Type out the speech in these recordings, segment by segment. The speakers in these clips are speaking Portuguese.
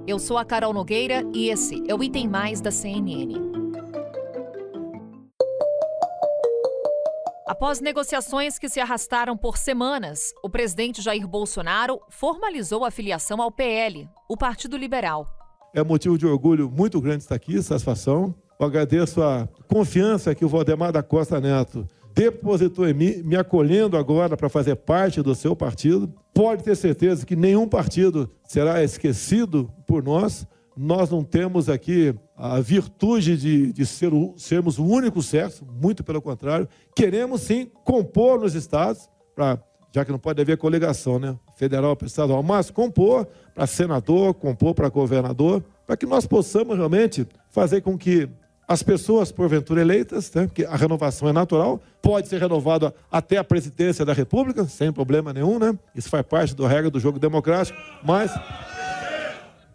Eu sou a Carol Nogueira e esse é o Item Mais da CNN. Após negociações que se arrastaram por semanas, o presidente Jair Bolsonaro formalizou a filiação ao PL, o Partido Liberal. É motivo de orgulho muito grande estar aqui, satisfação. Eu agradeço a confiança que o Valdemar da Costa Neto depositou em mim, me acolhendo agora para fazer parte do seu partido. Pode ter certeza que nenhum partido será esquecido por nós. Nós não temos aqui a virtude de sermos o único sexo, muito pelo contrário. Queremos, sim, compor nos estados, já que não pode haver coligação, né? Federal para estadual, mas compor para senador, compor para governador, para que nós possamos realmente fazer com que as pessoas, porventura eleitas, né, porque a renovação é natural, pode ser renovada até a presidência da República, sem problema nenhum, né? Isso faz parte da regra do jogo democrático, mas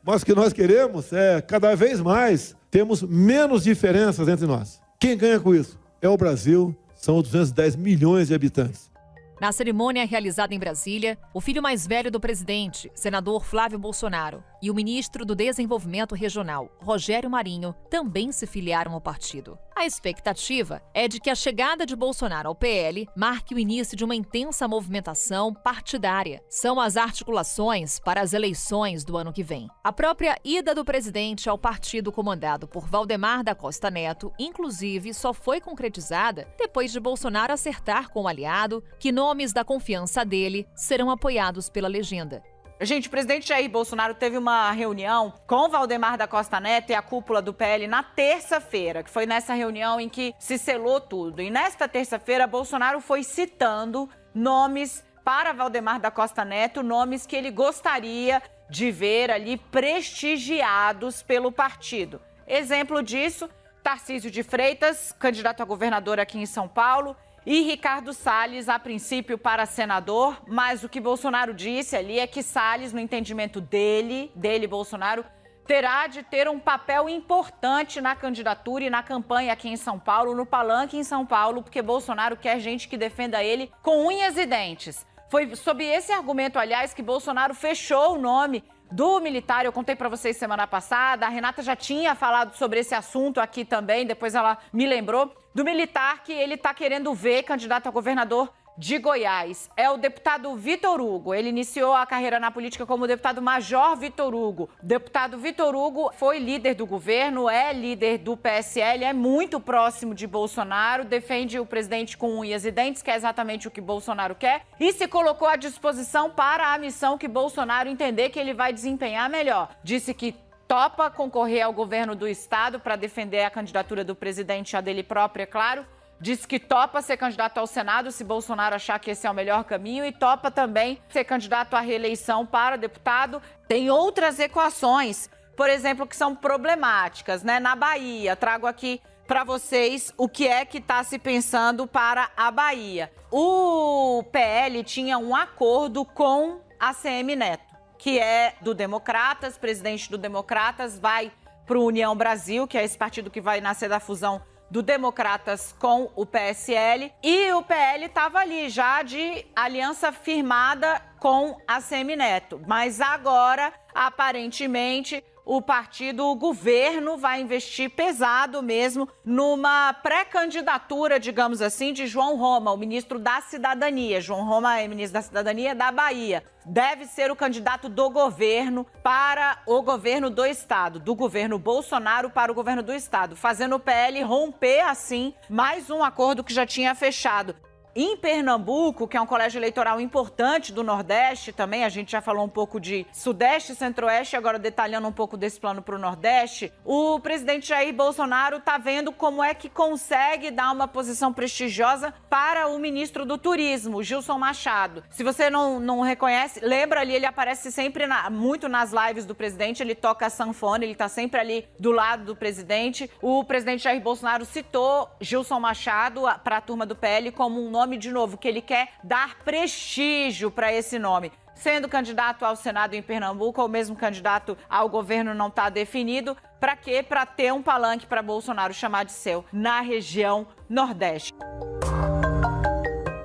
o que nós queremos é, cada vez mais, temos menos diferenças entre nós. Quem ganha com isso? É o Brasil, são 210 milhões de habitantes. Na cerimônia realizada em Brasília, o filho mais velho do presidente, senador Flávio Bolsonaro, e o ministro do Desenvolvimento Regional, Rogério Marinho, também se filiaram ao partido. A expectativa é de que a chegada de Bolsonaro ao PL marque o início de uma intensa movimentação partidária. São as articulações para as eleições do ano que vem. A própria ida do presidente ao partido comandado por Valdemar da Costa Neto, inclusive, só foi concretizada depois de Bolsonaro acertar com o aliado que nomes da confiança dele serão apoiados pela legenda. Gente, o presidente Jair Bolsonaro teve uma reunião com Valdemar da Costa Neto e a cúpula do PL na terça-feira, que foi nessa reunião em que se selou tudo. E nesta terça-feira, Bolsonaro foi citando nomes para Valdemar da Costa Neto, nomes que ele gostaria de ver ali prestigiados pelo partido. Exemplo disso, Tarcísio de Freitas, candidato a governador aqui em São Paulo, e Ricardo Salles, a princípio, para senador, mas o que Bolsonaro disse ali é que Salles, no entendimento dele, Bolsonaro, terá de ter um papel importante na candidatura e na campanha aqui em São Paulo, no palanque em São Paulo, porque Bolsonaro quer gente que defenda ele com unhas e dentes. Foi sob esse argumento, aliás, que Bolsonaro fechou o nome do militar. Eu contei para vocês semana passada, a Renata já tinha falado sobre esse assunto aqui também, depois ela me lembrou, do militar que ele está querendo ver candidato a governador de Goiás. É o deputado Vitor Hugo. Ele iniciou a carreira na política como deputado Major Vitor Hugo. Deputado Vitor Hugo foi líder do governo, é líder do PSL, é muito próximo de Bolsonaro, defende o presidente com unhas e dentes, que é exatamente o que Bolsonaro quer, e se colocou à disposição para a missão que Bolsonaro entender que ele vai desempenhar melhor. Disse que topa concorrer ao governo do estado para defender a candidatura do presidente, a dele própria, é claro. Diz que topa ser candidato ao Senado se Bolsonaro achar que esse é o melhor caminho e topa também ser candidato à reeleição para deputado. Tem outras equações, por exemplo, que são problemáticas, né? Na Bahia, trago aqui para vocês o que é que está se pensando para a Bahia. O PL tinha um acordo com a ACM Neto, que é do Democratas, presidente do Democratas, vai para o União Brasil, que é esse partido que vai nascer da fusão do Democratas com o PSL, e o PL estava ali já de aliança firmada com a ACM Neto. Mas agora, aparentemente, o governo vai investir pesado mesmo numa pré-candidatura, digamos assim, de João Roma, o ministro da Cidadania. João Roma é ministro da Cidadania da Bahia. Deve ser o candidato do governo para o governo do estado, do governo Bolsonaro para o governo do estado, fazendo o PL romper, assim, mais um acordo que já tinha fechado. Em Pernambuco, que é um colégio eleitoral importante do Nordeste também, a gente já falou um pouco de Sudeste e Centro-Oeste, agora detalhando um pouco desse plano para o Nordeste, o presidente Jair Bolsonaro está vendo como é que consegue dar uma posição prestigiosa para o ministro do Turismo, Gilson Machado. Se você não reconhece, lembra ali, ele aparece sempre muito nas lives do presidente, ele toca sanfona, ele está sempre ali do lado do presidente. O presidente Jair Bolsonaro citou Gilson Machado para a turma do PL como um nome, de novo, que ele quer dar prestígio para esse nome. Sendo candidato ao Senado em Pernambuco ou mesmo candidato ao governo não está definido. Para quê? Para ter um palanque para Bolsonaro chamar de seu na região Nordeste.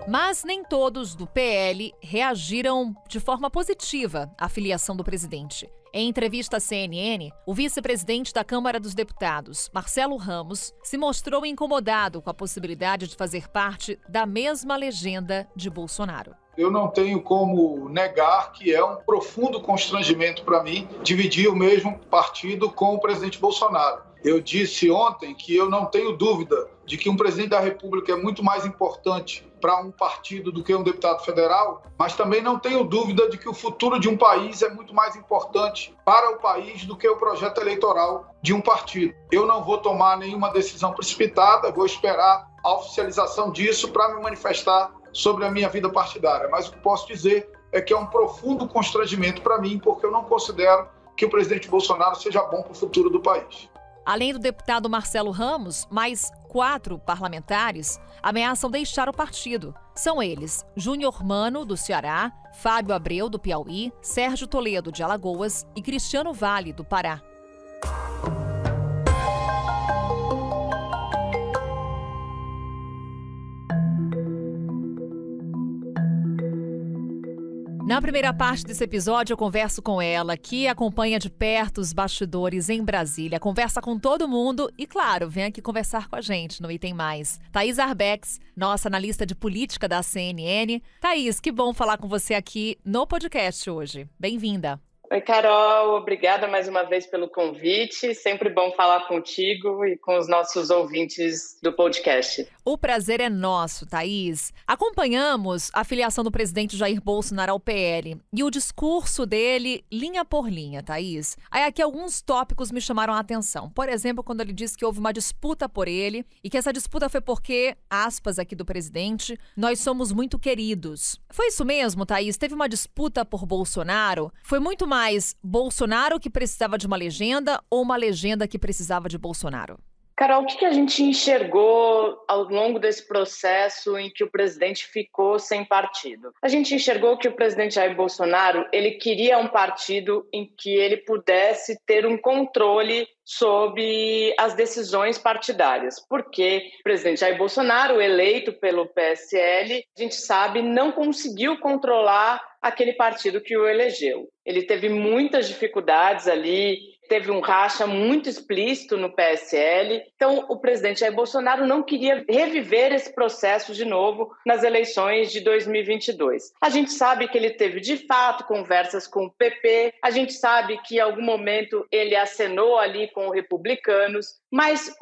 Mas nem todos do PL reagiram de forma positiva à filiação do presidente. Em entrevista à CNN, o vice-presidente da Câmara dos Deputados, Marcelo Ramos, se mostrou incomodado com a possibilidade de fazer parte da mesma legenda de Bolsonaro. Eu não tenho como negar que é um profundo constrangimento para mim dividir o mesmo partido com o presidente Bolsonaro. Eu disse ontem que eu não tenho dúvida de que um presidente da República é muito mais importante para um partido do que um deputado federal, mas também não tenho dúvida de que o futuro de um país é muito mais importante para o país do que o projeto eleitoral de um partido. Eu não vou tomar nenhuma decisão precipitada, vou esperar a oficialização disso para me manifestar sobre a minha vida partidária. Mas o que posso dizer é que é um profundo constrangimento para mim, porque eu não considero que o presidente Bolsonaro seja bom para o futuro do país. Além do deputado Marcelo Ramos, mais 4 parlamentares ameaçam deixar o partido. São eles Júnior Mano, do Ceará, Fábio Abreu, do Piauí, Sérgio Toledo, de Alagoas e Cristiano Vale, do Pará. Na primeira parte desse episódio, eu converso com ela, que acompanha de perto os bastidores em Brasília, conversa com todo mundo e, claro, vem aqui conversar com a gente no Item Mais. Thaís Arbex, nossa analista de política da CNN. Thaís, que bom falar com você aqui no podcast hoje. Bem-vinda. Oi, Carol, obrigada mais uma vez pelo convite. Sempre bom falar contigo e com os nossos ouvintes do podcast. O prazer é nosso, Thaís. Acompanhamos a filiação do presidente Jair Bolsonaro ao PL e o discurso dele linha por linha, Thaís. Aí aqui alguns tópicos me chamaram a atenção. Por exemplo, quando ele disse que houve uma disputa por ele e que essa disputa foi porque, aspas aqui do presidente, nós somos muito queridos. Foi isso mesmo, Thaís? Teve uma disputa por Bolsonaro? Foi muito mais Bolsonaro que precisava de uma legenda ou uma legenda que precisava de Bolsonaro? Carol, o que a gente enxergou ao longo desse processo em que o presidente ficou sem partido? A gente enxergou que o presidente Jair Bolsonaro, ele queria um partido em que ele pudesse ter um controle sobre as decisões partidárias, porque o presidente Jair Bolsonaro, eleito pelo PSL, a gente sabe, não conseguiu controlar aquele partido que o elegeu. Ele teve muitas dificuldades ali, teve um racha muito explícito no PSL. Então, o presidente Jair Bolsonaro não queria reviver esse processo de novo nas eleições de 2022. A gente sabe que ele teve, de fato, conversas com o PP, a gente sabe que, em algum momento, ele acenou ali com os republicanos, mas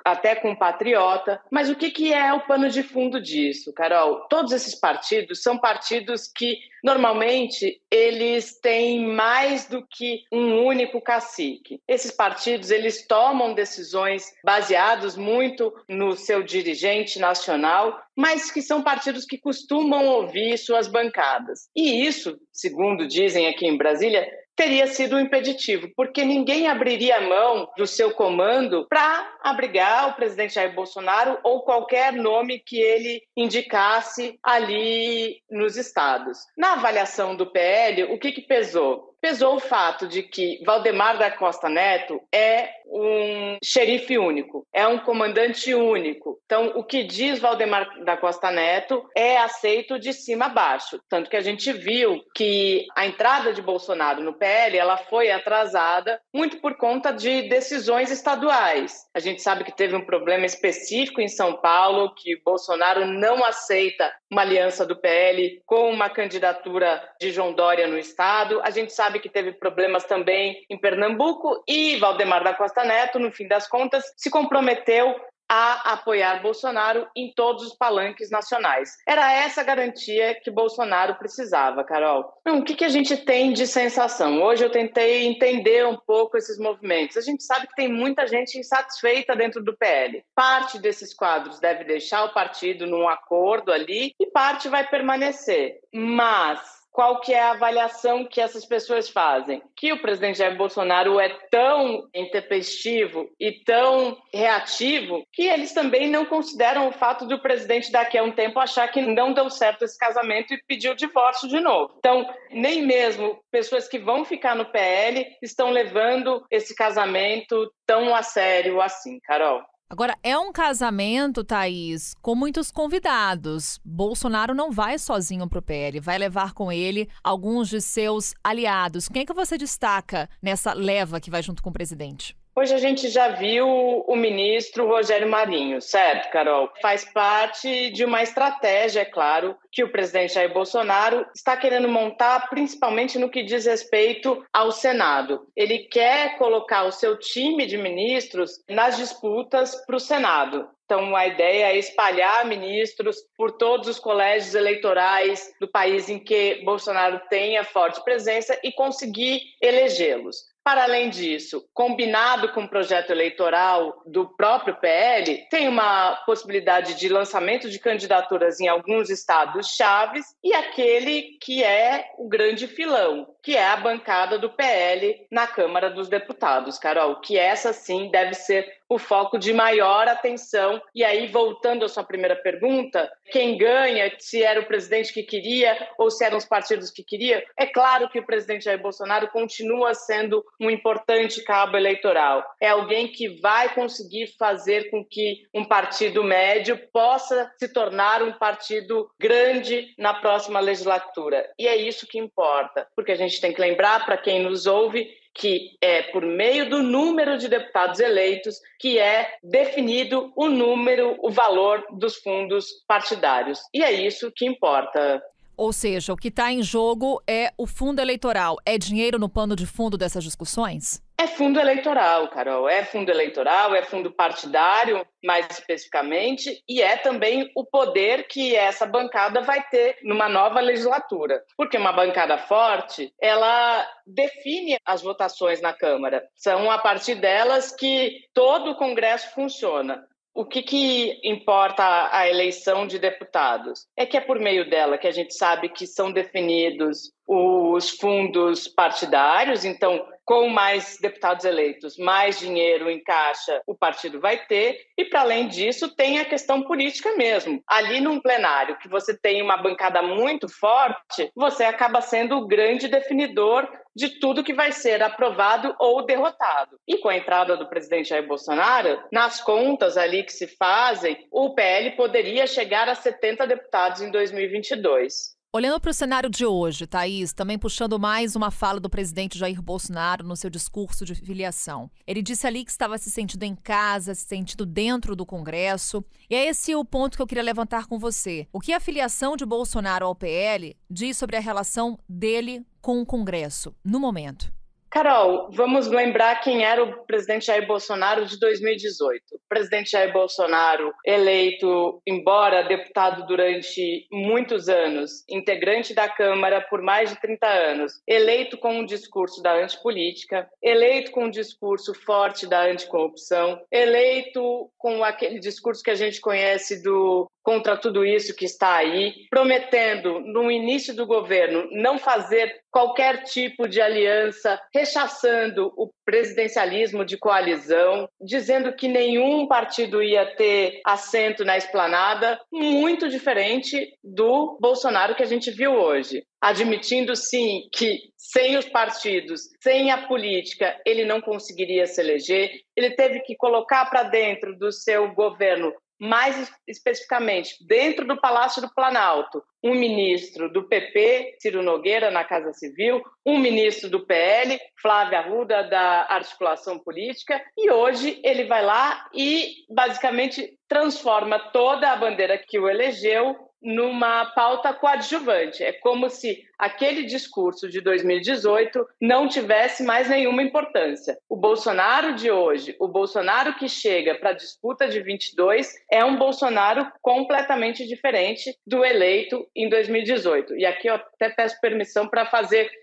até com o Patriota. Mas o que é o pano de fundo disso, Carol? Todos esses partidos são partidos que, normalmente, eles têm mais do que um único cacique. Esses partidos, eles tomam decisões baseadas muito no seu dirigente nacional, mas que são partidos que costumam ouvir suas bancadas. E isso, segundo dizem aqui em Brasília, teria sido um impeditivo, porque ninguém abriria mão do seu comando para abrigar o presidente Jair Bolsonaro ou qualquer nome que ele indicasse ali nos estados. Na avaliação do PL, o que pesou? Pesou o fato de que Valdemar da Costa Neto é um xerife único, é um comandante único. Então, o que diz Valdemar da Costa Neto é aceito de cima a baixo. Tanto que a gente viu que a entrada de Bolsonaro no PL ela foi atrasada muito por conta de decisões estaduais. A gente sabe que teve um problema específico em São Paulo, que Bolsonaro não aceita uma aliança do PL com uma candidatura de João Dória no estado. A gente sabe que teve problemas também em Pernambuco e Valdemar da Costa Neto, no fim das contas, se comprometeu a apoiar Bolsonaro em todos os palanques nacionais. Era essa garantia que Bolsonaro precisava, Carol. O que a gente tem de sensação? Hoje eu tentei entender um pouco esses movimentos. A gente sabe que tem muita gente insatisfeita dentro do PL. Parte desses quadros deve deixar o partido num acordo ali e parte vai permanecer. Mas qual que é a avaliação que essas pessoas fazem? Que o presidente Jair Bolsonaro é tão intempestivo e tão reativo que eles também não consideram o fato do presidente daqui a um tempo achar que não deu certo esse casamento e pedir o divórcio de novo. Então, nem mesmo pessoas que vão ficar no PL estão levando esse casamento tão a sério assim, Carol. Agora, é um casamento, Thaís, com muitos convidados. Bolsonaro não vai sozinho para o PL, vai levar com ele alguns de seus aliados. Quem é que você destaca nessa leva que vai junto com o presidente? Hoje a gente já viu o ministro Rogério Marinho, certo, Carol? Faz parte de uma estratégia, é claro, que o presidente Jair Bolsonaro está querendo montar, principalmente no que diz respeito ao Senado. Ele quer colocar o seu time de ministros nas disputas para o Senado. Então, a ideia é espalhar ministros por todos os colégios eleitorais do país em que Bolsonaro tenha forte presença e conseguir elegê-los. Para além disso, combinado com o projeto eleitoral do próprio PL, tem uma possibilidade de lançamento de candidaturas em alguns estados chaves e aquele que é o grande filão, que é a bancada do PL na Câmara dos Deputados, Carol, que essa sim deve ser o foco de maior atenção. E aí, voltando à sua primeira pergunta, quem ganha, se era o presidente que queria ou se eram os partidos que queriam, é claro que o presidente Jair Bolsonaro continua sendo um importante cabo eleitoral. É alguém que vai conseguir fazer com que um partido médio possa se tornar um partido grande na próxima legislatura. E é isso que importa, porque a gente tem que lembrar, para quem nos ouve, que é por meio do número de deputados eleitos que é definido o valor dos fundos partidários. E é isso que importa. Ou seja, o que está em jogo é o fundo eleitoral. É dinheiro no pano de fundo dessas discussões? É fundo eleitoral, Carol. É fundo eleitoral, é fundo partidário, mais especificamente, e é também o poder que essa bancada vai ter numa nova legislatura. Porque uma bancada forte, ela define as votações na Câmara. São a partir delas que todo o Congresso funciona. O que importa a eleição de deputados? É que é por meio dela que a gente sabe que são definidos os fundos partidários, então, com mais deputados eleitos, mais dinheiro em caixa o partido vai ter, e para além disso tem a questão política mesmo. Ali num plenário que você tem uma bancada muito forte, você acaba sendo o grande definidor de tudo que vai ser aprovado ou derrotado. E com a entrada do presidente Jair Bolsonaro, nas contas ali que se fazem, o PL poderia chegar a 70 deputados em 2022. Olhando para o cenário de hoje, Thaís, também puxando mais uma fala do presidente Jair Bolsonaro no seu discurso de filiação. Ele disse ali que estava se sentindo em casa, se sentindo dentro do Congresso. E é esse o ponto que eu queria levantar com você. O que a filiação de Bolsonaro ao PL diz sobre a relação dele com o Congresso, no momento? Carol, vamos lembrar quem era o presidente Jair Bolsonaro de 2018. O presidente Jair Bolsonaro, eleito, embora deputado durante muitos anos, integrante da Câmara por mais de 30 anos, eleito com um discurso da antipolítica, eleito com um discurso forte da anticorrupção, eleito com aquele discurso que a gente conhece do contra tudo isso que está aí, prometendo, no início do governo, não fazer qualquer tipo de aliança, rechaçando o presidencialismo de coalizão, dizendo que nenhum partido ia ter assento na esplanada, muito diferente do Bolsonaro que a gente viu hoje. Admitindo, sim, que sem os partidos, sem a política, ele não conseguiria se eleger. Ele teve que colocar para dentro do seu governo, mais especificamente, dentro do Palácio do Planalto, um ministro do PP, Ciro Nogueira, na Casa Civil, um ministro do PL, Flávio Arruda, da Articulação Política, e hoje ele vai lá e, basicamente, transforma toda a bandeira que o elegeu numa pauta coadjuvante. É como se aquele discurso de 2018 não tivesse mais nenhuma importância. O Bolsonaro de hoje, o Bolsonaro que chega para a disputa de 22, é um Bolsonaro completamente diferente do eleito em 2018. E aqui eu até peço permissão para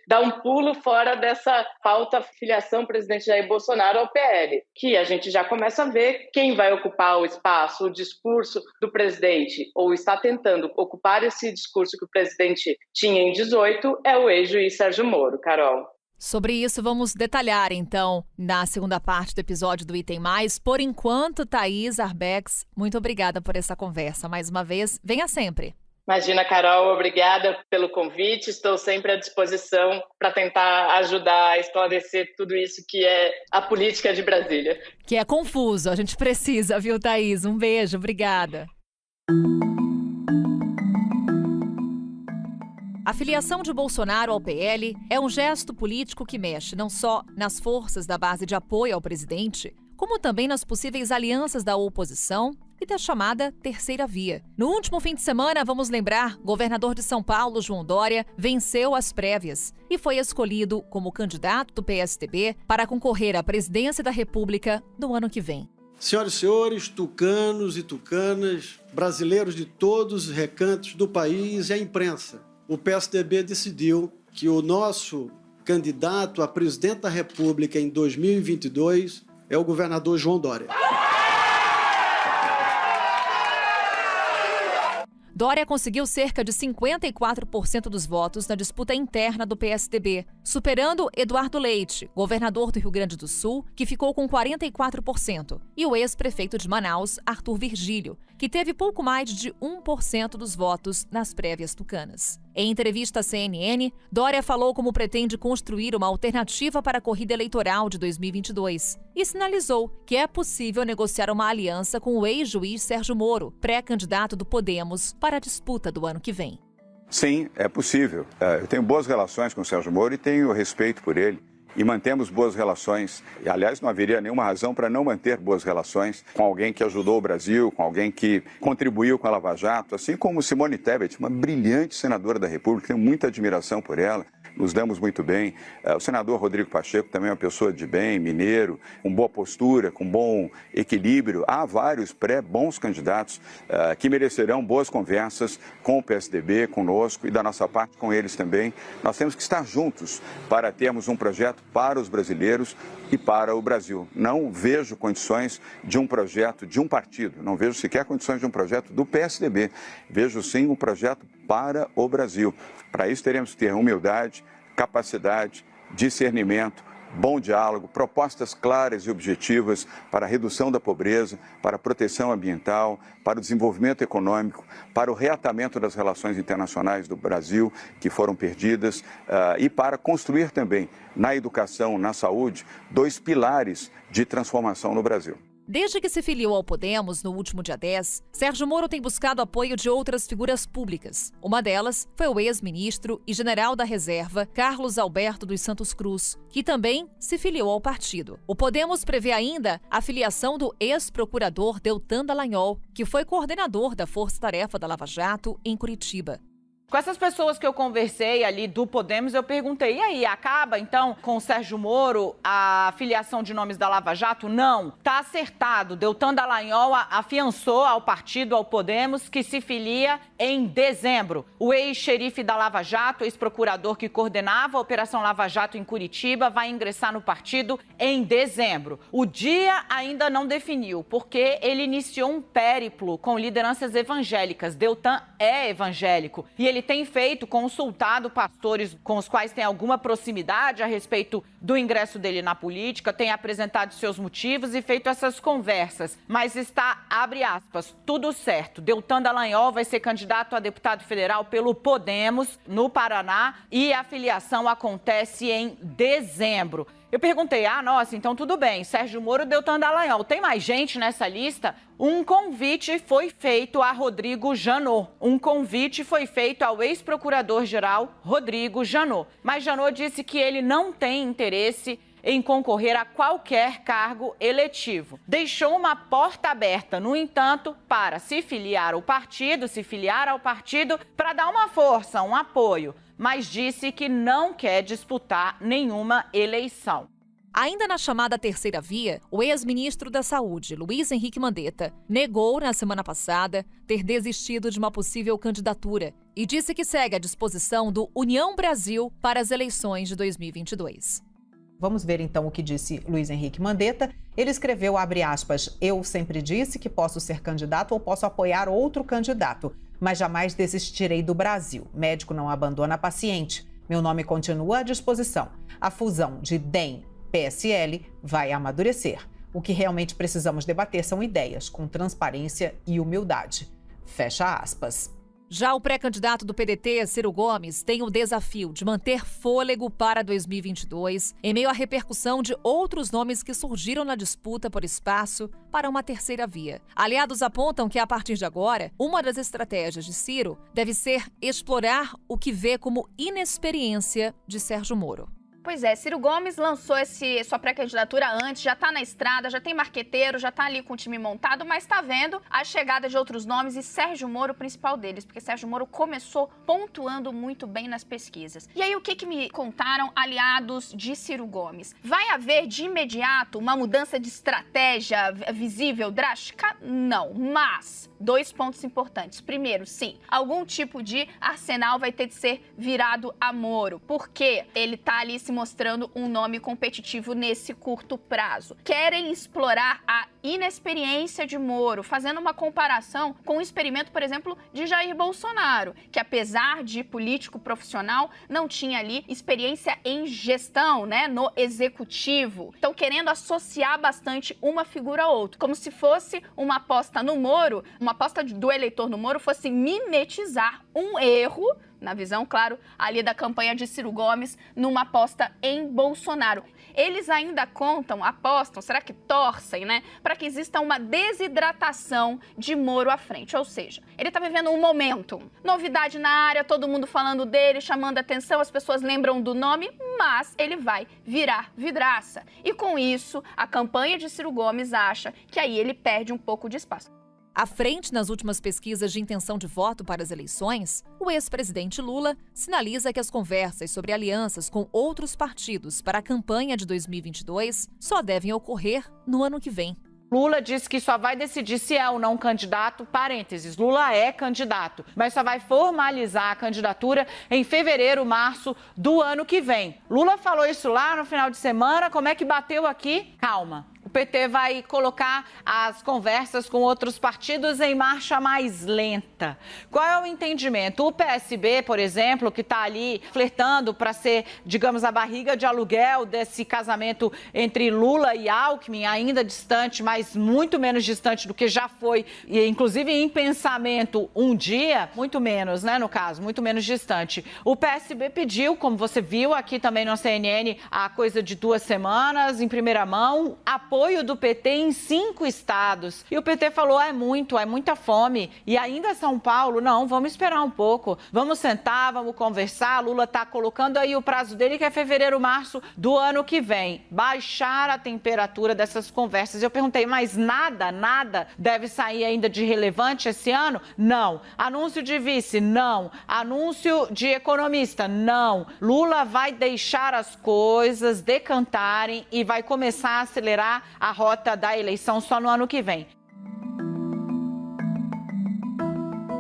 dar um pulo fora dessa pauta filiação presidente Jair Bolsonaro ao PL, que a gente já começa a ver quem vai ocupar o espaço, o discurso do presidente, ou está tentando ocupar esse discurso que o presidente tinha em 18, é o ex-juiz Sérgio Moro, Carol. Sobre isso, vamos detalhar, então, na segunda parte do episódio do Item Mais. Por enquanto, Thaís Arbex, muito obrigada por essa conversa. Mais uma vez, venha sempre. Imagina, Carol, obrigada pelo convite. Estou sempre à disposição para tentar ajudar a esclarecer tudo isso que é a política de Brasília. Que é confuso, a gente precisa, viu, Thaís? Um beijo, obrigada. A filiação de Bolsonaro ao PL é um gesto político que mexe não só nas forças da base de apoio ao presidente, como também nas possíveis alianças da oposição e da chamada terceira via. No último fim de semana, vamos lembrar, governador de São Paulo, João Dória, venceu as prévias e foi escolhido como candidato do PSDB para concorrer à presidência da República no ano que vem. Senhoras e senhores, tucanos e tucanas, brasileiros de todos os recantos do país e a imprensa, o PSDB decidiu que o nosso candidato a presidente da República em 2022 é o governador João Dória. Dória conseguiu cerca de 54% dos votos na disputa interna do PSDB, superando Eduardo Leite, governador do Rio Grande do Sul, que ficou com 44%, e o ex-prefeito de Manaus, Arthur Virgílio, que teve pouco mais de 1% dos votos nas prévias tucanas. Em entrevista à CNN, Dória falou como pretende construir uma alternativa para a corrida eleitoral de 2022 e sinalizou que é possível negociar uma aliança com o ex-juiz Sérgio Moro, pré-candidato do Podemos, para a disputa do ano que vem. Sim, é possível. Eu tenho boas relações com o Sérgio Moro e tenho respeito por ele. E mantemos boas relações. E, aliás, não haveria nenhuma razão para não manter boas relações com alguém que ajudou o Brasil, com alguém que contribuiu com a Lava Jato, assim como Simone Tebet, uma brilhante senadora da República, tenho muita admiração por ela. Nos damos muito bem. O senador Rodrigo Pacheco também é uma pessoa de bem, mineiro, com boa postura, com bom equilíbrio. Há vários bons candidatos que merecerão boas conversas com o PSDB, conosco e da nossa parte com eles também. Nós temos que estar juntos para termos um projeto para os brasileiros e para o Brasil. Não vejo condições de um projeto de um partido, não vejo sequer condições de um projeto do PSDB. Vejo sim um projeto para o Brasil. Para isso teremos que ter humildade, capacidade, discernimento, bom diálogo, propostas claras e objetivas para a redução da pobreza, para a proteção ambiental, para o desenvolvimento econômico, para o reatamento das relações internacionais do Brasil que foram perdidas e para construir também na educação, na saúde, 2 pilares de transformação no Brasil. Desde que se filiou ao Podemos no último dia 10, Sérgio Moro tem buscado apoio de outras figuras públicas. Uma delas foi o ex-ministro e general da Reserva, Carlos Alberto dos Santos Cruz, que também se filiou ao partido. O Podemos prevê ainda a filiação do ex-procurador Deltan Dallagnol, que foi coordenador da Força Tarefa da Lava Jato em Curitiba. Com essas pessoas que eu conversei ali do Podemos, eu perguntei, e aí, acaba então com o Sérgio Moro a filiação de nomes da Lava Jato? Não, tá acertado. Deltan Dallagnol afiançou ao partido, ao Podemos, que se filia em dezembro. O ex-xerife da Lava Jato, ex-procurador que coordenava a Operação Lava Jato em Curitiba, vai ingressar no partido em dezembro. O dia ainda não definiu, porque ele iniciou um périplo com lideranças evangélicas. Deltan é evangélico e ele tem consultado pastores com os quais tem alguma proximidade a respeito do ingresso dele na política, tem apresentado seus motivos e feito essas conversas. Mas está, abre aspas, tudo certo. Deltan Dallagnol vai ser candidato a deputado federal pelo Podemos, no Paraná, e a filiação acontece em dezembro. Eu perguntei, nossa, então tudo bem, Sérgio Moro, Deltan Dallagnol, tem mais gente nessa lista? Um convite foi feito a Rodrigo Janot. Um convite foi feito ao ex-procurador-geral Rodrigo Janot. Mas Janot disse que ele não tem interesse em concorrer a qualquer cargo eletivo. Deixou uma porta aberta, no entanto, para se filiar ao partido, para dar uma força, um apoio, mas disse que não quer disputar nenhuma eleição. Ainda na chamada terceira via, o ex-ministro da Saúde, Luiz Henrique Mandetta, negou na semana passada ter desistido de uma possível candidatura e disse que segue à disposição do União Brasil para as eleições de 2022. Vamos ver então o que disse Luiz Henrique Mandetta. Ele escreveu, abre aspas, eu sempre disse que posso ser candidato ou posso apoiar outro candidato, mas jamais desistirei do Brasil. Médico não abandona paciente. Meu nome continua à disposição. A fusão de DEM PSL vai amadurecer. O que realmente precisamos debater são ideias com transparência e humildade. Fecha aspas. Já o pré-candidato do PDT, Ciro Gomes, tem o desafio de manter fôlego para 2022, em meio à repercussão de outros nomes que surgiram na disputa por espaço para uma terceira via. Aliados apontam que, a partir de agora, uma das estratégias de Ciro deve ser explorar o que vê como inexperiência de Sérgio Moro. Pois é, Ciro Gomes lançou sua pré-candidatura antes, já tá na estrada, já tem marqueteiro, já tá ali com o time montado, mas tá vendo a chegada de outros nomes e Sérgio Moro, o principal deles, porque Sérgio Moro começou pontuando muito bem nas pesquisas. E aí, o que me contaram aliados de Ciro Gomes? Vai haver de imediato uma mudança de estratégia visível, drástica? Não, mas 2 pontos importantes. Primeiro, sim, algum tipo de arsenal vai ter de ser virado a Moro, porque ele tá ali se mostrando um nome competitivo nesse curto prazo. Querem explorar a inexperiência de Moro, fazendo uma comparação com o experimento, por exemplo, de Jair Bolsonaro, que apesar de político profissional, não tinha ali experiência em gestão, né, no executivo. Estão querendo associar bastante uma figura a outra, como se fosse uma aposta no Moro, uma aposta do eleitor no Moro fosse mimetizar um erro, na visão, claro, ali da campanha de Ciro Gomes, numa aposta em Bolsonaro. Eles ainda apostam, será que torcem, né, para que exista uma desidratação de Moro à frente. Ou seja, ele está vivendo um momento, novidade na área, todo mundo falando dele, chamando atenção, as pessoas lembram do nome, mas ele vai virar vidraça. E com isso, a campanha de Ciro Gomes acha que aí ele perde um pouco de espaço. À frente nas últimas pesquisas de intenção de voto para as eleições, o ex-presidente Lula sinaliza que as conversas sobre alianças com outros partidos para a campanha de 2022 só devem ocorrer no ano que vem. Lula disse que só vai decidir se é ou não candidato, parênteses, Lula é candidato, mas só vai formalizar a candidatura em fevereiro, março do ano que vem. Lula falou isso lá no final de semana, como é que bateu aqui? Calma. O PT vai colocar as conversas com outros partidos em marcha mais lenta. Qual é o entendimento? O PSB, por exemplo, que está ali flertando para ser, digamos, a barriga de aluguel desse casamento entre Lula e Alckmin, ainda distante, mas muito menos distante do que já foi, e inclusive em pensamento um dia, muito menos, né, no caso, muito menos distante. O PSB pediu, como você viu aqui também no CNN, há coisa de 2 semanas, em primeira mão, apoio do PT em 5 estados. E o PT falou, é muita fome. E ainda São Paulo, não, vamos esperar um pouco. Vamos sentar, vamos conversar. Lula está colocando aí o prazo dele, que é fevereiro, março do ano que vem. Baixar a temperatura dessas conversas. Eu perguntei, mas nada deve sair ainda de relevante esse ano? Não. Anúncio de vice? Não. Anúncio de economista? Não. Lula vai deixar as coisas decantarem e vai começar a acelerar a rota da eleição só no ano que vem.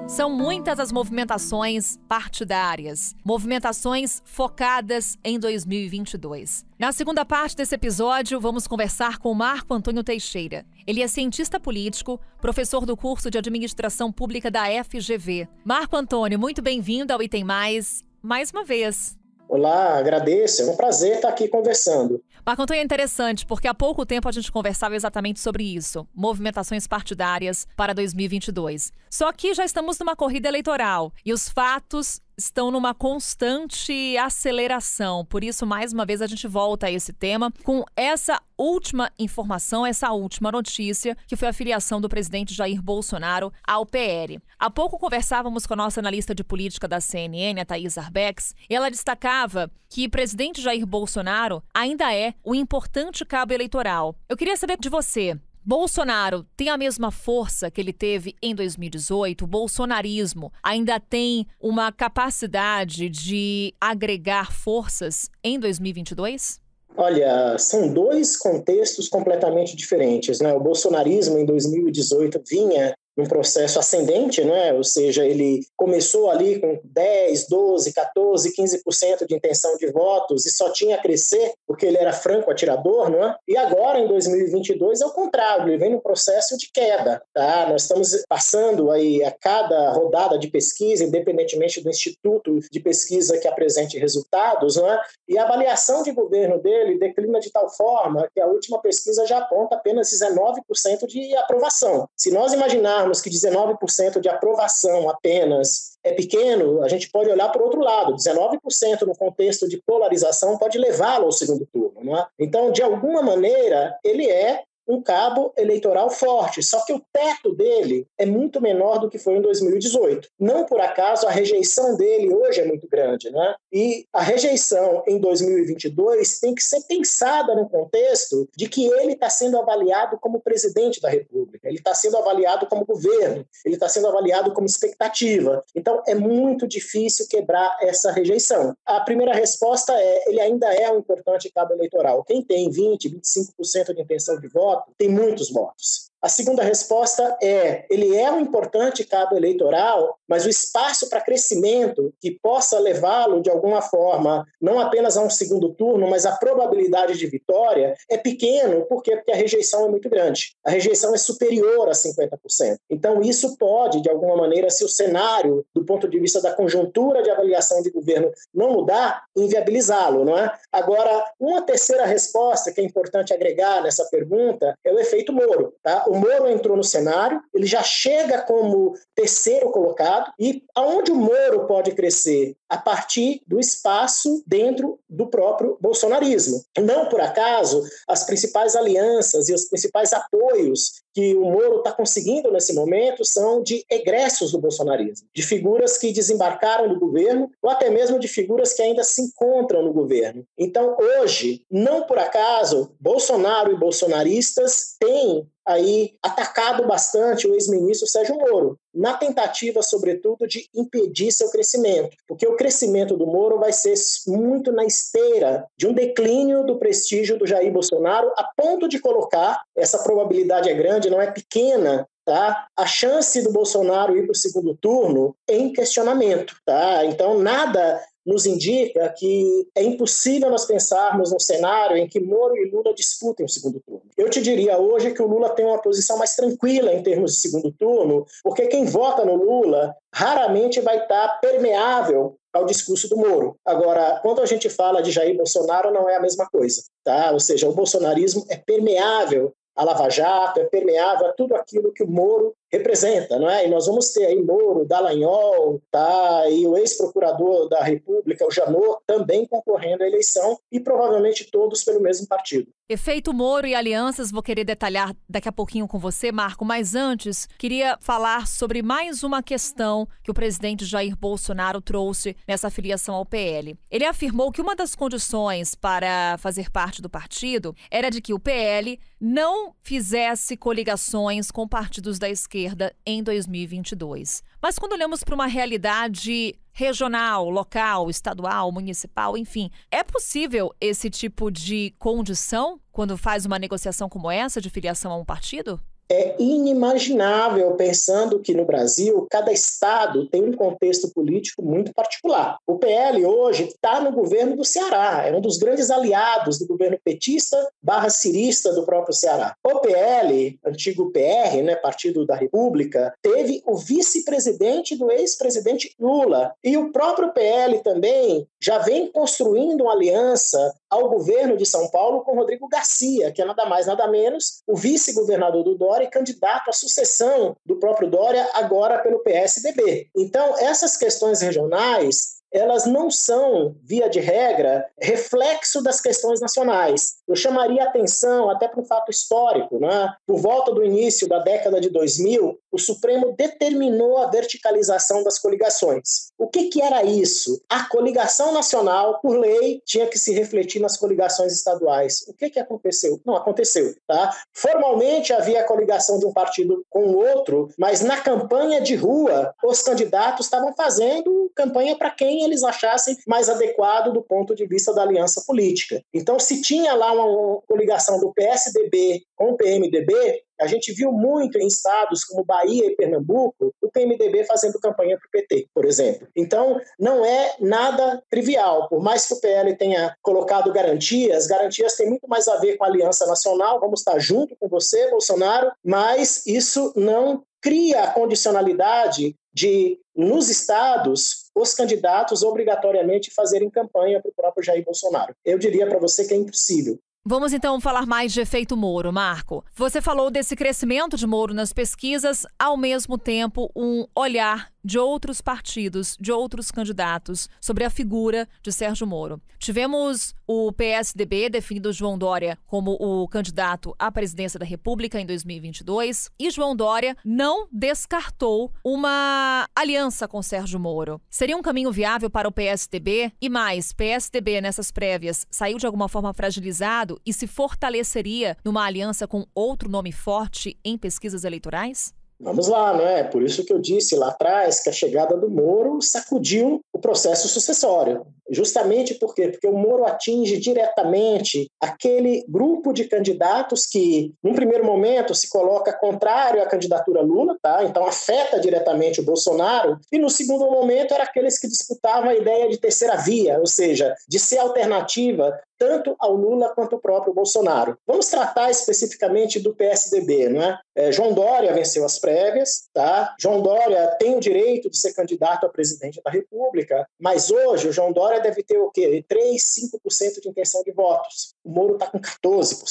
São muitas as movimentações partidárias, movimentações focadas em 2022. Na segunda parte desse episódio, vamos conversar com Marco Antônio Teixeira. Ele é cientista político, professor do curso de Administração Pública da FGV. Marco Antônio, muito bem-vindo ao Item Mais uma vez. Olá, agradeço. É um prazer estar aqui conversando. Marco Antônio, é interessante, porque há pouco tempo a gente conversava exatamente sobre isso, movimentações partidárias para 2022. Só que já estamos numa corrida eleitoral e os fatos estão numa constante aceleração. Por isso, mais uma vez, a gente volta a esse tema com essa última informação, essa última notícia, que foi a filiação do presidente Jair Bolsonaro ao PL. Há pouco conversávamos com a nossa analista de política da CNN, a Thaís Arbex, e ela destacava que o presidente Jair Bolsonaro ainda é um importante cabo eleitoral. Eu queria saber de você, Bolsonaro tem a mesma força que ele teve em 2018? O bolsonarismo ainda tem uma capacidade de agregar forças em 2022? Olha, são 2 contextos completamente diferentes, né? O bolsonarismo em 2018 vinha num processo ascendente, né? Ou seja, ele começou ali com 10, 12, 14, 15% de intenção de votos e só tinha a crescer porque ele era franco atirador, não é? E agora, em 2022, é o contrário, ele vem num processo de queda, tá? Nós estamos passando aí a cada rodada de pesquisa, independentemente do instituto de pesquisa que apresente resultados, não é? E a avaliação de governo dele declina de tal forma que a última pesquisa já aponta apenas 19% de aprovação. Se nós imaginarmos imaginarmos que 19% de aprovação apenas é pequeno, a gente pode olhar para o outro lado. 19% no contexto de polarização pode levá-lo ao segundo turno, não é? Então, de alguma maneira, ele é um cabo eleitoral forte, só que o teto dele é muito menor do que foi em 2018. Não por acaso a rejeição dele hoje é muito grande, né? E a rejeição em 2022 tem que ser pensada no contexto de que ele está sendo avaliado como presidente da República, ele está sendo avaliado como governo, ele está sendo avaliado como expectativa. Então é muito difícil quebrar essa rejeição. A primeira resposta é, ele ainda é um importante cabo eleitoral. Quem tem 20%, 25% de intenção de voto, tem muitos votos. A segunda resposta é, ele é um importante cabo eleitoral, mas o espaço para crescimento que possa levá-lo de alguma forma, não apenas a um segundo turno, mas a probabilidade de vitória é pequeno. Por quê? Porque a rejeição é muito grande. A rejeição é superior a 50%. Então isso pode, de alguma maneira, se o cenário, do ponto de vista da conjuntura de avaliação de governo, não mudar, inviabilizá-lo, não é? Agora, uma terceira resposta que é importante agregar nessa pergunta é o efeito Moro, tá? O Moro entrou no cenário, ele já chega como terceiro colocado, e aonde o Moro pode crescer? A partir do espaço dentro do próprio bolsonarismo. Não por acaso, as principais alianças e os principais apoios que o Moro está conseguindo nesse momento são de egressos do bolsonarismo, de figuras que desembarcaram do governo ou até mesmo de figuras que ainda se encontram no governo. Então, hoje, não por acaso, Bolsonaro e bolsonaristas têm aí atacado bastante o ex-ministro Sérgio Moro, na tentativa, sobretudo, de impedir seu crescimento, porque o crescimento do Moro vai ser muito na esteira de um declínio do prestígio do Jair Bolsonaro, a ponto de colocar, essa probabilidade é grande, não é pequena, tá? A chance do Bolsonaro ir para o segundo turno em questionamento. Tá? Então, nada nos indica que é impossível nós pensarmos num cenário em que Moro e Lula disputem o segundo turno. Eu te diria hoje que o Lula tem uma posição mais tranquila em termos de segundo turno, porque quem vota no Lula raramente vai estar permeável ao discurso do Moro. Agora, quando a gente fala de Jair Bolsonaro, não é a mesma coisa. Tá? Ou seja, o bolsonarismo é permeável a Lava Jato, é permeável a tudo aquilo que o Moro representa, não é? E nós vamos ter aí Moro, Dallagnol, tá? E o ex-procurador da República, o Janot, também concorrendo à eleição e provavelmente todos pelo mesmo partido. Efeito Moro e alianças, vou querer detalhar daqui a pouquinho com você, Marco, mas antes queria falar sobre mais uma questão que o presidente Jair Bolsonaro trouxe nessa filiação ao PL. Ele afirmou que uma das condições para fazer parte do partido era de que o PL não fizesse coligações com partidos da esquerda em 2022. Mas quando olhamos para uma realidade regional, local, estadual, municipal, enfim, é possível esse tipo de condição quando faz uma negociação como essa de filiação a um partido? É inimaginável, pensando que no Brasil cada estado tem um contexto político muito particular. O PL hoje está no governo do Ceará, é um dos grandes aliados do governo petista / cirista do próprio Ceará. O PL, antigo PR, né, Partido da República, teve o vice-presidente do ex-presidente Lula. E o próprio PL também já vem construindo uma aliança ao governo de São Paulo com Rodrigo Garcia, que é nada mais, nada menos o vice-governador do Dória e candidato à sucessão do próprio Dória, agora pelo PSDB. Então, essas questões regionais, elas não são, via de regra, reflexo das questões nacionais. Eu chamaria atenção até para um fato histórico, né? Por volta do início da década de 2000, o Supremo determinou a verticalização das coligações. O que era isso? A coligação nacional, por lei, tinha que se refletir nas coligações estaduais. O que aconteceu? Não aconteceu. Tá? Formalmente havia a coligação de um partido com o outro, mas na campanha de rua, os candidatos estavam fazendo campanha para quem eles achassem mais adequado do ponto de vista da aliança política. Então, se tinha lá uma coligação do PSDB com o PMDB, a gente viu muito em estados como Bahia e Pernambuco o PMDB fazendo campanha para o PT, por exemplo. Então, não é nada trivial. Por mais que o PL tenha colocado garantias têm muito mais a ver com a aliança nacional, vamos estar junto com você, Bolsonaro, mas isso não cria a condicionalidade de, nos estados, os candidatos obrigatoriamente fazerem campanha para o próprio Jair Bolsonaro. Eu diria para você que é impossível. Vamos então falar mais de efeito Moro, Marco. Você falou desse crescimento de Moro nas pesquisas, ao mesmo tempo um olhar de outros partidos, de outros candidatos sobre a figura de Sérgio Moro. Tivemos o PSDB definindo João Dória como o candidato à presidência da República em 2022 e João Dória não descartou uma aliança com Sérgio Moro. Seria um caminho viável para o PSDB? E mais, PSDB nessas prévias saiu de alguma forma fragilizado e se fortaleceria numa aliança com outro nome forte em pesquisas eleitorais? Vamos lá, né? Por isso que eu disse lá atrás que a chegada do Moro sacudiu o processo sucessório. Justamente por quê? Porque o Moro atinge diretamente aquele grupo de candidatos que, num primeiro momento, se coloca contrário à candidatura Lula, tá? Então afeta diretamente o Bolsonaro, e no segundo momento eram aqueles que disputavam a ideia de terceira via, ou seja, de ser alternativa tanto ao Lula quanto ao próprio Bolsonaro. Vamos tratar especificamente do PSDB, não é? João Dória venceu as prévias, tá? João Dória tem o direito de ser candidato a presidente da República, mas hoje o João Dória deve ter o quê? 3, 5% de intenção de votos. O Moro está com 14%.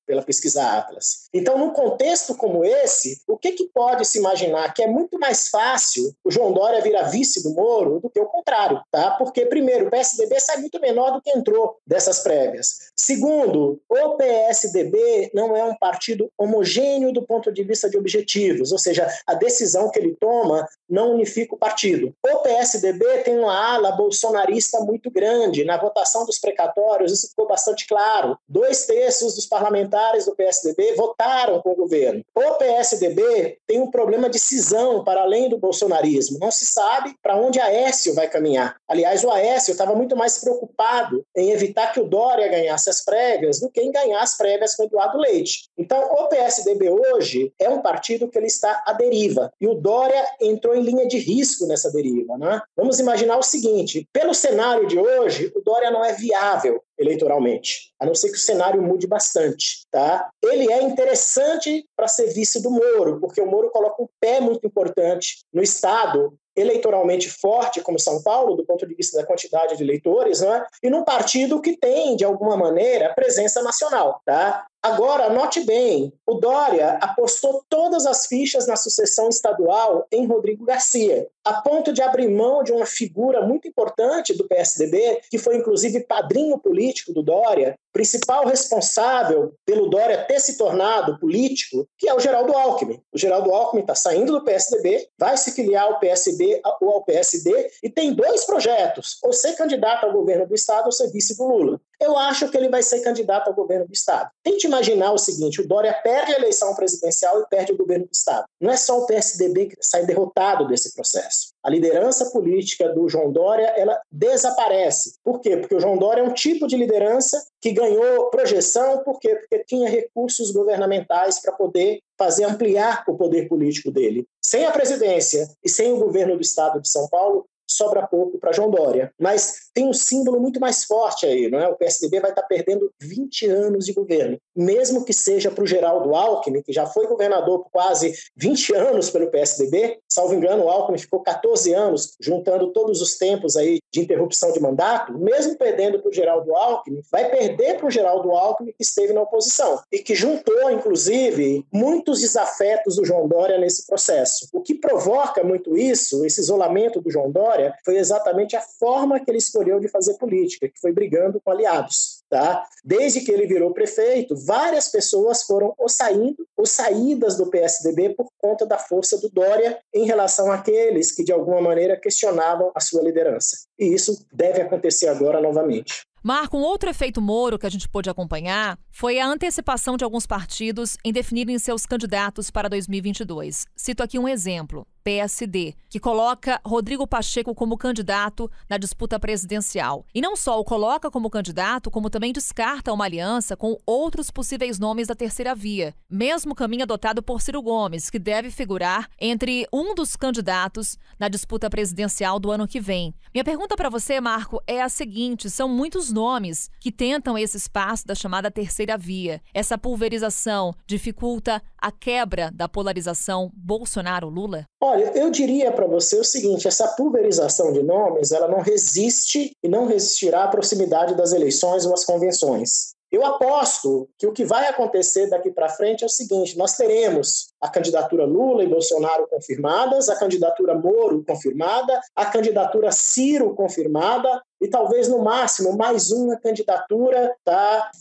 Pela pesquisa Atlas. Então, num contexto como esse, o que pode se imaginar? Que é muito mais fácil o João Dória virar vice do Moro do que o contrário, tá? Porque, primeiro, o PSDB sai muito menor do que entrou dessas prévias. Segundo, o PSDB não é um partido homogêneo do ponto de vista de objetivos, ou seja, a decisão que ele toma não unifica o partido. O PSDB tem uma ala bolsonarista muito grande. Na votação dos precatórios, isso ficou bastante claro. 2/3 dos parlamentares do PSDB votaram com o governo. O PSDB tem um problema de cisão para além do bolsonarismo. Não se sabe para onde Aécio vai caminhar. Aliás, o Aécio estava muito mais preocupado em evitar que o Dória ganhasse as prévias do que em ganhar as prévias com o Eduardo Leite. Então, o PSDB hoje é um partido que ele está à deriva. E o Dória entrou em linha de risco nessa deriva, né? Vamos imaginar o seguinte, pelo cenário de hoje, o Dória não é viável eleitoralmente, a não ser que o cenário mude bastante, tá? Ele é interessante para ser vice do Moro, porque o Moro coloca um pé muito importante no Estado eleitoralmente forte, como São Paulo, do ponto de vista da quantidade de eleitores, né? E num partido que tem, de alguma maneira, presença nacional, tá? Agora, note bem, o Dória apostou todas as fichas na sucessão estadual em Rodrigo Garcia, a ponto de abrir mão de uma figura muito importante do PSDB, que foi inclusive padrinho político do Dória, principal responsável pelo Dória ter se tornado político, que é o Geraldo Alckmin. O Geraldo Alckmin está saindo do PSDB, vai se filiar ao PSB ou ao PSD e tem 2 projetos, ou ser candidato ao governo do Estado ou ser vice do Lula. Eu acho que ele vai ser candidato ao governo do Estado. Tente imaginar o seguinte, o Dória perde a eleição presidencial e perde o governo do Estado. Não é só o PSDB que sai derrotado desse processo. A liderança política do João Dória, ela desaparece. Por quê? Porque o João Dória é um tipo de liderança que ganhou projeção, por quê? Porque tinha recursos governamentais para poder ampliar o poder político dele. Sem a presidência e sem o governo do Estado de São Paulo, sobra pouco para João Dória. Mas tem um símbolo muito mais forte aí, não é? O PSDB vai estar perdendo 20 anos de governo. Mesmo que seja para o Geraldo Alckmin, que já foi governador por quase 20 anos pelo PSDB, salvo engano, o Alckmin ficou 14 anos, juntando todos os tempos aí de interrupção de mandato, mesmo perdendo para o Geraldo Alckmin, vai perder para o Geraldo Alckmin que esteve na oposição e que juntou, inclusive, muitos desafetos do João Dória nesse processo. O que provoca muito isso, esse isolamento do João Dória, foi exatamente a forma que ele escolheu de fazer política, que foi brigando com aliados. Tá? Desde que ele virou prefeito, várias pessoas foram ou saindo ou saídas do PSDB por conta da força do Dória em relação àqueles que de alguma maneira questionavam a sua liderança. E isso deve acontecer agora novamente. Marco, um outro efeito Moro que a gente pôde acompanhar foi a antecipação de alguns partidos em definirem seus candidatos para 2022. Cito aqui um exemplo. PSD, que coloca Rodrigo Pacheco como candidato na disputa presidencial. E não só o coloca como candidato, como também descarta uma aliança com outros possíveis nomes da terceira via. Mesmo caminho adotado por Ciro Gomes, que deve figurar entre um dos candidatos na disputa presidencial do ano que vem. Minha pergunta para você, Marco, é a seguinte: são muitos nomes que tentam esse espaço da chamada terceira via. Essa pulverização dificulta a quebra da polarização Bolsonaro-Lula? Olha, eu diria para você o seguinte, essa pulverização de nomes, ela não resiste e não resistirá à proximidade das eleições ou às convenções. Eu aposto que o que vai acontecer daqui para frente é o seguinte: nós teremos a candidatura Lula e Bolsonaro confirmadas, a candidatura Moro confirmada, a candidatura Ciro confirmada e talvez, no máximo, mais uma candidatura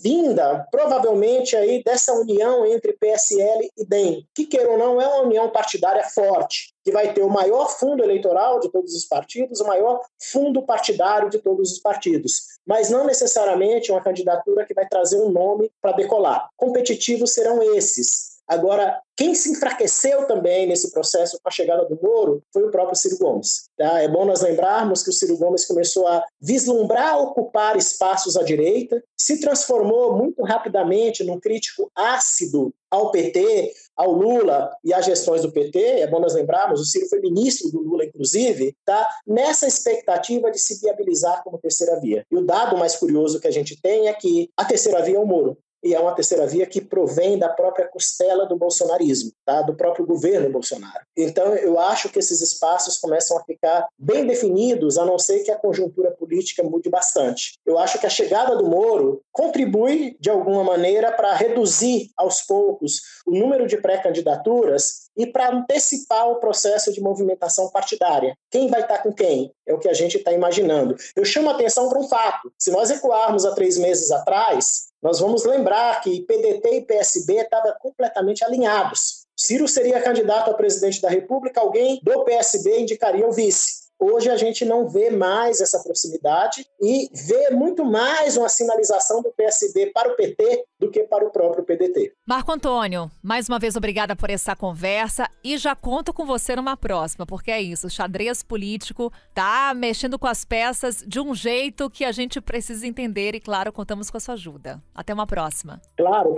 vinda, provavelmente, aí dessa união entre PSL e DEM, que, queira ou não, é uma união partidária forte, que vai ter o maior fundo eleitoral de todos os partidos, o maior fundo partidário de todos os partidos, mas não necessariamente uma candidatura que vai trazer um nome para decolar. Competitivos serão esses. Agora, quem se enfraqueceu também nesse processo com a chegada do Moro foi o próprio Ciro Gomes. Tá? É bom nós lembrarmos que o Ciro Gomes começou a vislumbrar ocupar espaços à direita, se transformou muito rapidamente num crítico ácido ao PT, ao Lula e às gestões do PT. É bom nós lembrarmos, o Ciro foi ministro do Lula, inclusive, tá? Nessa expectativa de se viabilizar como terceira via. E o dado mais curioso que a gente tem é que a terceira via é o Moro. E é uma terceira via que provém da própria costela do bolsonarismo, tá? Do próprio governo Bolsonaro. Então, eu acho que esses espaços começam a ficar bem definidos, a não ser que a conjuntura política mude bastante. Eu acho que a chegada do Moro contribui, de alguma maneira, para reduzir aos poucos o número de pré-candidaturas e para antecipar o processo de movimentação partidária. Quem vai estar com quem? É o que a gente está imaginando. Eu chamo a atenção para um fato. Se nós recuarmos a 3 meses atrás, nós vamos lembrar que PDT e PSB estavam completamente alinhados. Ciro seria candidato a presidente da República, alguém do PSB indicaria o vice. Hoje a gente não vê mais essa proximidade e vê muito mais uma sinalização do PSB para o PT do que para o próprio PDT. Marco Antônio, mais uma vez obrigada por essa conversa e já conto com você numa próxima, porque é isso, o xadrez político tá mexendo com as peças de um jeito que a gente precisa entender e, claro, contamos com a sua ajuda. Até uma próxima. Claro.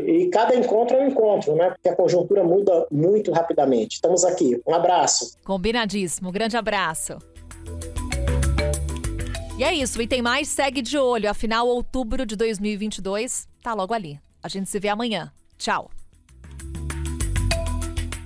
E cada encontro é um encontro, né? Porque a conjuntura muda muito rapidamente. Estamos aqui. Um abraço. Combinadíssimo. Grande abraço. E é isso, e tem mais, segue de olho, afinal, outubro de 2022 tá logo ali. A gente se vê amanhã. Tchau.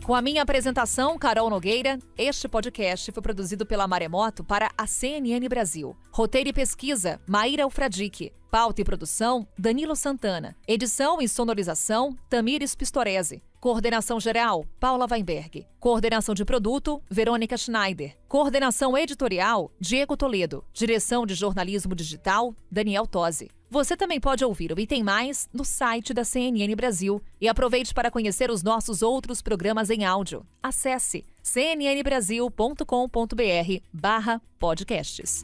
Com a minha apresentação, Carol Nogueira, este podcast foi produzido pela Maremoto para a CNN Brasil. Roteiro e pesquisa, Maíra Alfradique. Pauta e produção, Danilo Santana. Edição e sonorização, Tamires Pistorese. Coordenação geral, Paula Weinberg. Coordenação de produto, Verônica Schneider. Coordenação editorial, Diego Toledo. Direção de jornalismo digital, Daniel Tosi. Você também pode ouvir o Item Mais no site da CNN Brasil. E aproveite para conhecer os nossos outros programas em áudio. Acesse cnnbrasil.com.br/podcasts.